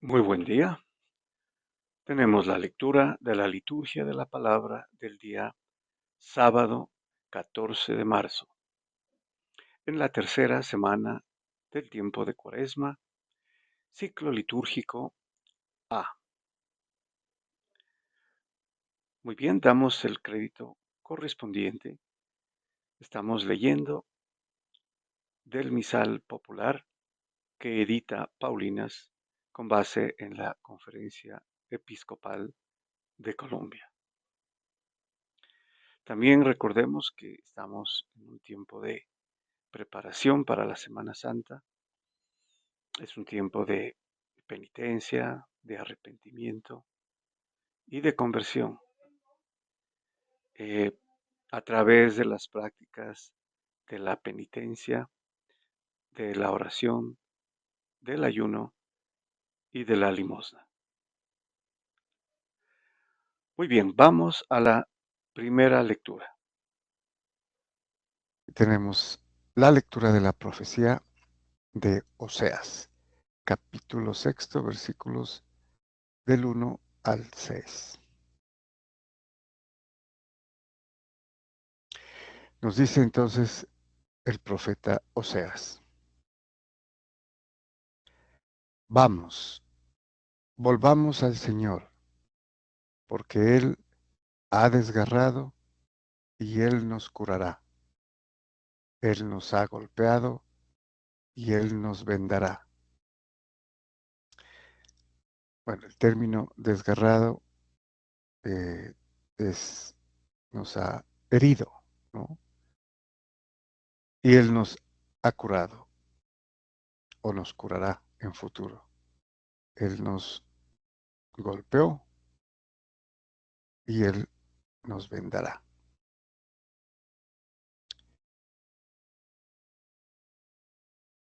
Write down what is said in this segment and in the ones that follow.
Muy buen día. Tenemos la lectura de la liturgia de la palabra del día sábado 14 de marzo, en la tercera semana del tiempo de Cuaresma, ciclo litúrgico A. Muy bien, damos el crédito correspondiente. Estamos leyendo del misal popular que edita Paulinas con base en la Conferencia Episcopal de Colombia. También recordemos que estamos en un tiempo de preparación para la Semana Santa. Es un tiempo de penitencia, de arrepentimiento y de conversión eh, a través de las prácticas de la penitencia, de la oración, del ayuno y de la limosna. Muy bien, vamos a la primera lectura. Tenemos la lectura de la profecía de Oseas, capítulo sexto, versículos del 1 al 6. Nos dice entonces el profeta Oseas: Vamos, volvamos al Señor, porque Él ha desgarrado y Él nos curará. Él nos ha golpeado y Él nos vendará. Bueno, el término desgarrado eh, nos ha herido, ¿no? Y Él nos ha curado o nos curará en futuro. Él nos golpeó y Él nos vendará.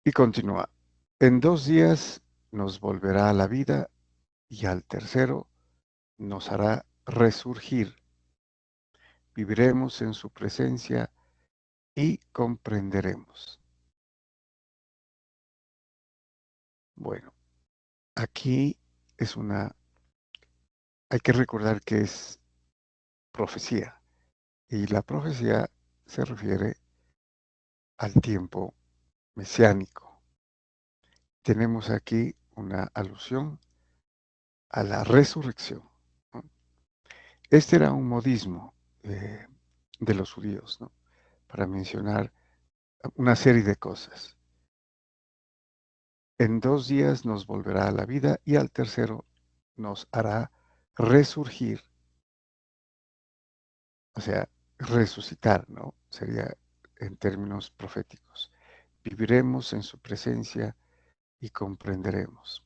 Y continúa: en 2 días nos volverá a la vida y al tercero nos hará resurgir. Viviremos en su presencia y comprenderemos. Bueno, aquí hay que recordar que es profecía, y la profecía se refiere al tiempo mesiánico. Tenemos aquí una alusión a la resurrección, ¿no? Este era un modismo de los judíos, ¿no? Para mencionar una serie de cosas. En 2 días nos volverá a la vida y al tercero nos hará resurgir, o sea, resucitar, ¿no? Sería en términos proféticos. Viviremos en su presencia y comprenderemos.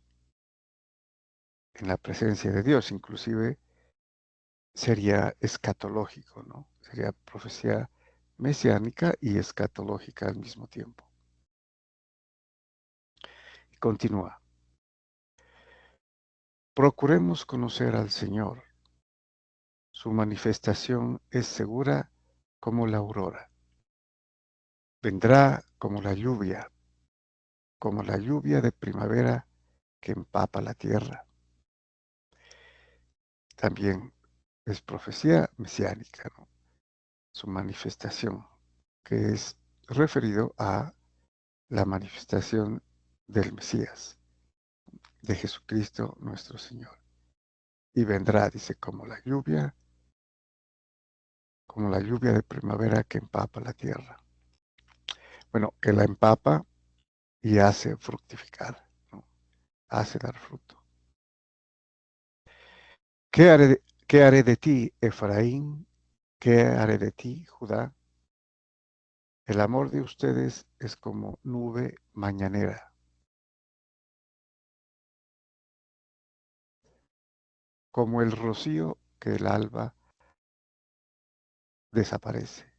En la presencia de Dios, inclusive, sería escatológico, ¿no? Sería profecía mesiánica y escatológica al mismo tiempo. Y continúa: procuremos conocer al Señor. Su manifestación es segura como la aurora. Vendrá como la lluvia de primavera que empapa la tierra. También es profecía mesiánica, ¿no? Su manifestación, que es referido a la manifestación del Mesías, de Jesucristo nuestro Señor. Y vendrá, dice, como la lluvia de primavera que empapa la tierra. Bueno, que la empapa y hace fructificar, ¿no? Hace dar fruto. ¿Qué haré de ti, Efraín? ¿Qué haré de ti, Judá? El amor de ustedes es como nube mañanera, como el rocío que el alba desaparece,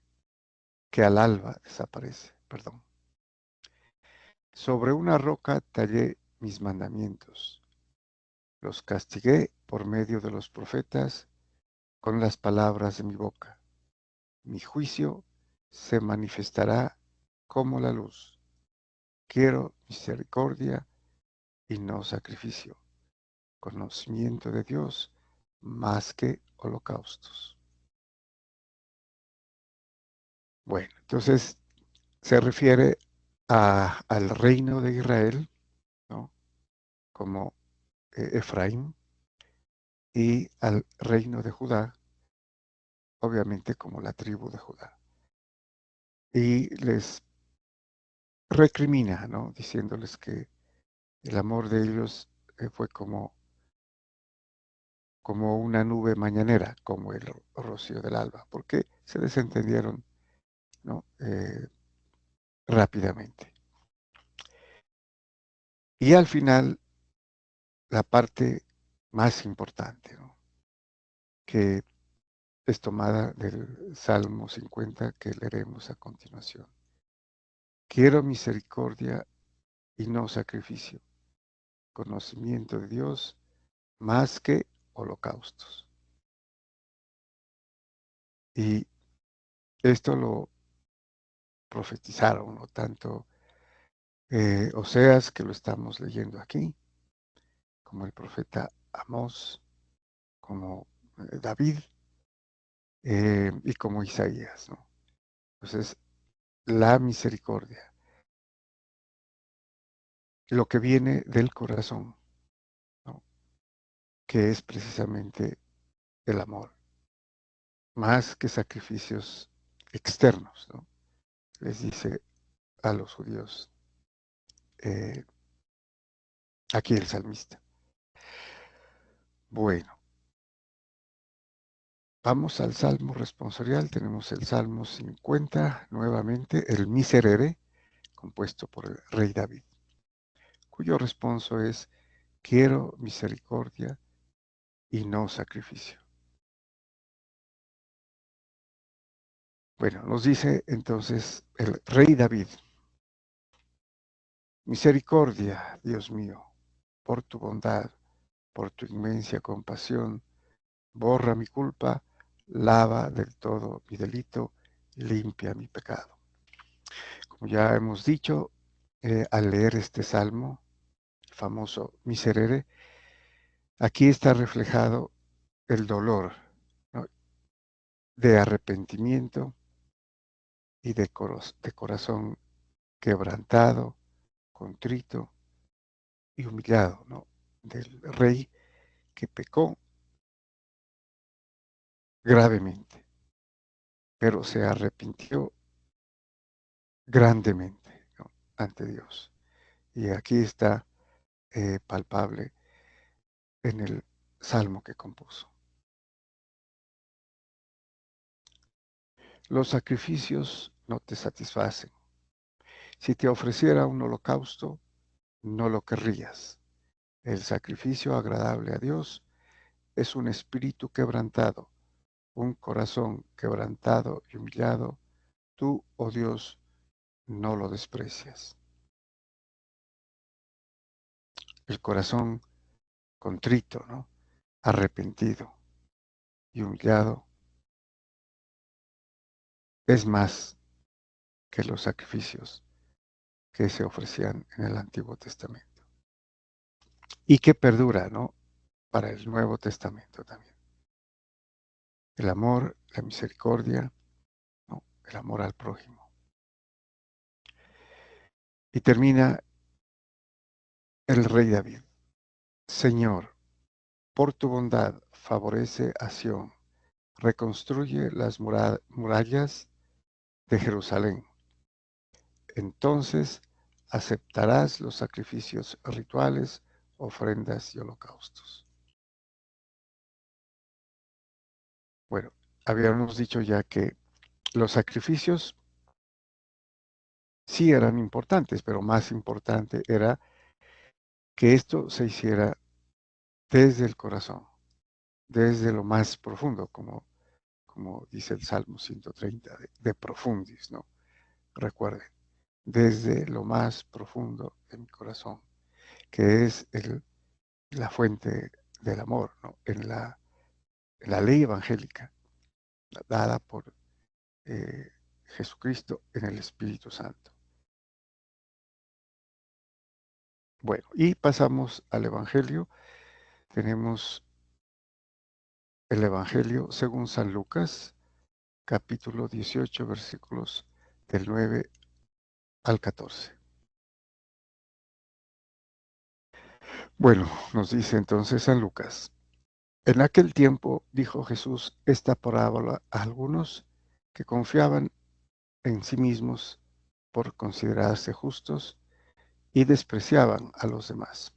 que al alba desaparece, perdón. Sobre una roca tallé mis mandamientos, los castigué por medio de los profetas con las palabras de mi boca. Mi juicio se manifestará como la luz. Quiero misericordia y no sacrificio, conocimiento de Dios más que holocaustos. Bueno, entonces se refiere al reino de Israel, ¿no? Como Efraín, y al reino de Judá, obviamente como la tribu de Judá. Y les recrimina, ¿no? Diciéndoles que el amor de ellos fue como una nube mañanera, como el rocío del alba, porque se desentendieron, ¿no? Rápidamente. Y al final, la parte más importante, ¿no? Que es tomada del Salmo 50 que leeremos a continuación. Quiero misericordia y no sacrificio, conocimiento de Dios más que holocaustos. Y esto lo profetizaron, ¿no? Tanto Oseas, que lo estamos leyendo aquí, como el profeta Amós, como David y como Isaías, ¿no? Entonces, la misericordia, lo que viene del corazón, ¿no? Que es precisamente el amor, más que sacrificios externos, ¿no? Les dice a los judíos eh, aquí el salmista. Bueno, vamos al Salmo responsorial. Tenemos el Salmo 50, nuevamente, el Miserere, compuesto por el rey David, cuyo responso es, quiero misericordia y no sacrificio. Bueno, nos dice entonces el rey David, misericordia, Dios mío, por tu bondad, por tu inmensa compasión, borra mi culpa, lava del todo mi delito, limpia mi pecado. Como ya hemos dicho, al leer este salmo, el famoso Miserere, aquí está reflejado el dolor, ¿no? De arrepentimiento y de corazón quebrantado, contrito y humillado, ¿no? Del rey que pecó gravemente, pero se arrepintió grandemente, ¿no? Ante Dios. Y aquí está palpable en el salmo que compuso. Los sacrificios no te satisfacen. Si te ofreciera un holocausto, no lo querrías. El sacrificio agradable a Dios es un espíritu quebrantado, un corazón quebrantado y humillado. Tú, oh Dios, no lo desprecias. El corazón contrito, ¿no? Arrepentido y humillado es más que los sacrificios que se ofrecían en el Antiguo Testamento y que perdura, ¿no? Para el Nuevo Testamento también. El amor, la misericordia, ¿no? El amor al prójimo. Y termina el rey David. Señor, por tu bondad favorece a Sión, reconstruye las murallas de Jerusalén. Entonces aceptarás los sacrificios rituales, ofrendas y holocaustos. Bueno, habíamos dicho ya que los sacrificios sí eran importantes, pero más importante era que esto se hiciera desde el corazón, desde lo más profundo, como dice el Salmo 130, de profundis, ¿no? Recuerden, desde lo más profundo de mi corazón, que es la fuente del amor, ¿no? En la ley evangélica dada por Jesucristo en el Espíritu Santo. Bueno, y pasamos al Evangelio tenemos el Evangelio según San Lucas, capítulo 18, versículos del 9 al 14. Bueno, nos dice entonces San Lucas. En aquel tiempo dijo Jesús esta parábola a algunos que confiaban en sí mismos por considerarse justos y despreciaban a los demás.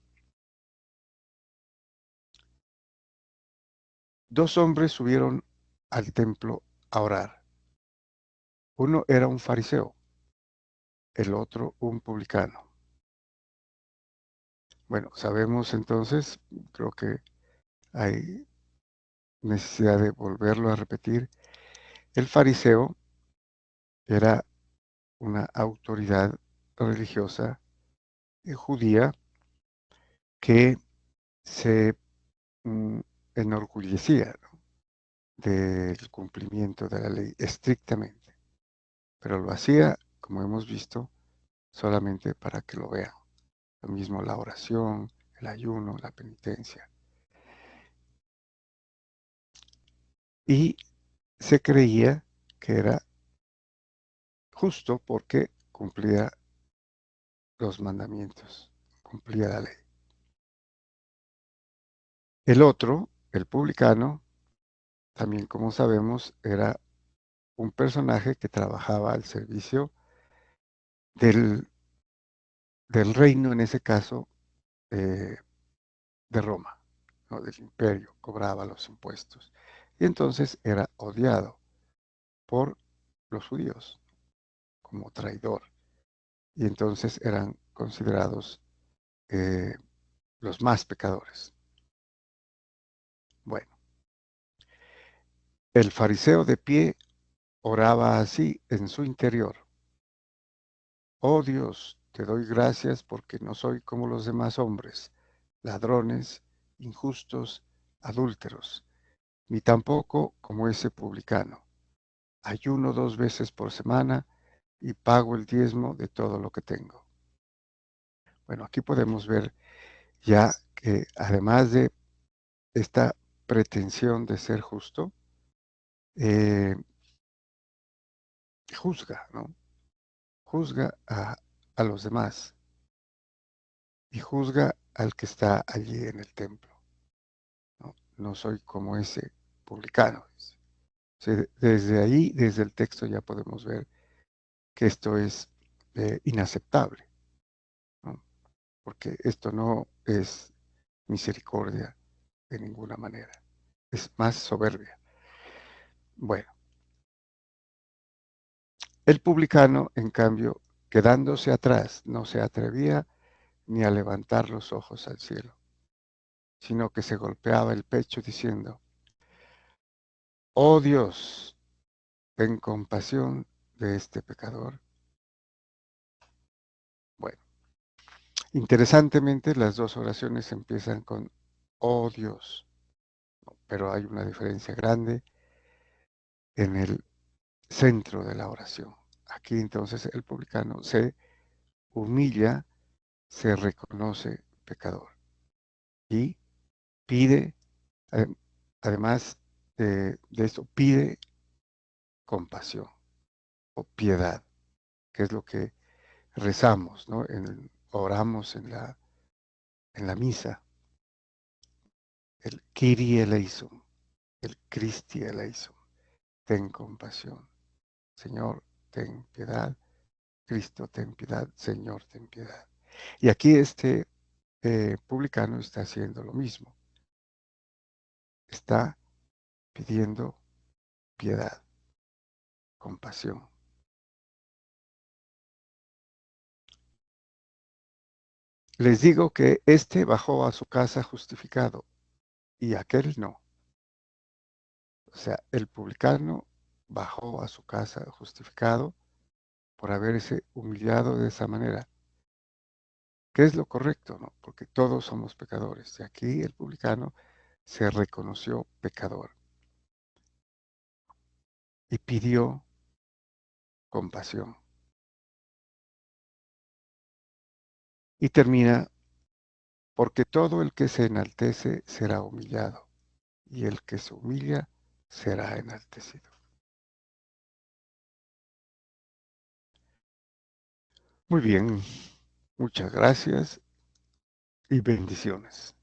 Dos hombres subieron al templo a orar. Uno era un fariseo, el otro un publicano. Bueno, sabemos entonces, creo que hay necesidad de volverlo a repetir. El fariseo era una autoridad religiosa judía que se enorgullecía, ¿no?, del cumplimiento de la ley estrictamente, pero lo hacía, como hemos visto, solamente para que lo vean. Lo mismo la oración, el ayuno, la penitencia. Y se creía que era justo porque cumplía los mandamientos, cumplía la ley. El otro, el publicano, también como sabemos, era un personaje que trabajaba al servicio del, del reino, en ese caso, eh, de Roma, ¿no?, del imperio, cobraba los impuestos. Y entonces era odiado por los judíos como traidor. Y entonces eran considerados eh, los más pecadores. Bueno, el fariseo de pie oraba así en su interior: oh Dios, te doy gracias porque no soy como los demás hombres, ladrones, injustos, adúlteros, ni tampoco como ese publicano. Ayuno 2 veces por semana y pago el diezmo de todo lo que tengo. Bueno, aquí podemos ver ya que además de esta pretensión de ser justo, eh, juzga, ¿no? Juzga a los demás y juzga al que está allí en el templo, ¿no? No soy como ese publicano, dice. O sea, desde ahí, desde el texto ya podemos ver que esto es inaceptable, ¿no? Porque esto no es misericordia de ninguna manera, es más soberbia. Bueno, el publicano, en cambio, quedándose atrás, no se atrevía ni a levantar los ojos al cielo, sino que se golpeaba el pecho diciendo: oh Dios, ten compasión de este pecador. Bueno, interesantemente las dos oraciones empiezan con oh Dios, pero hay una diferencia grande en el centro de la oración. Aquí entonces el publicano se humilla, se reconoce pecador y pide, además de eso, pide compasión o piedad, que es lo que rezamos, ¿no? Oramos en la misa, el Kyrie eleison, el Christi eleison, ten compasión, Señor, ten piedad, Cristo, ten piedad, Señor, ten piedad. Y aquí este publicano está haciendo lo mismo, está pidiendo piedad, compasión. Les digo que éste bajó a su casa justificado y aquel no. O sea, el publicano bajó a su casa justificado por haberse humillado de esa manera, que es lo correcto, ¿no? Porque todos somos pecadores. Y aquí el publicano se reconoció pecador y pidió compasión. Y termina porque todo el que se enaltece será humillado, y el que se humilla será enaltecido. Muy bien, muchas gracias y bendiciones.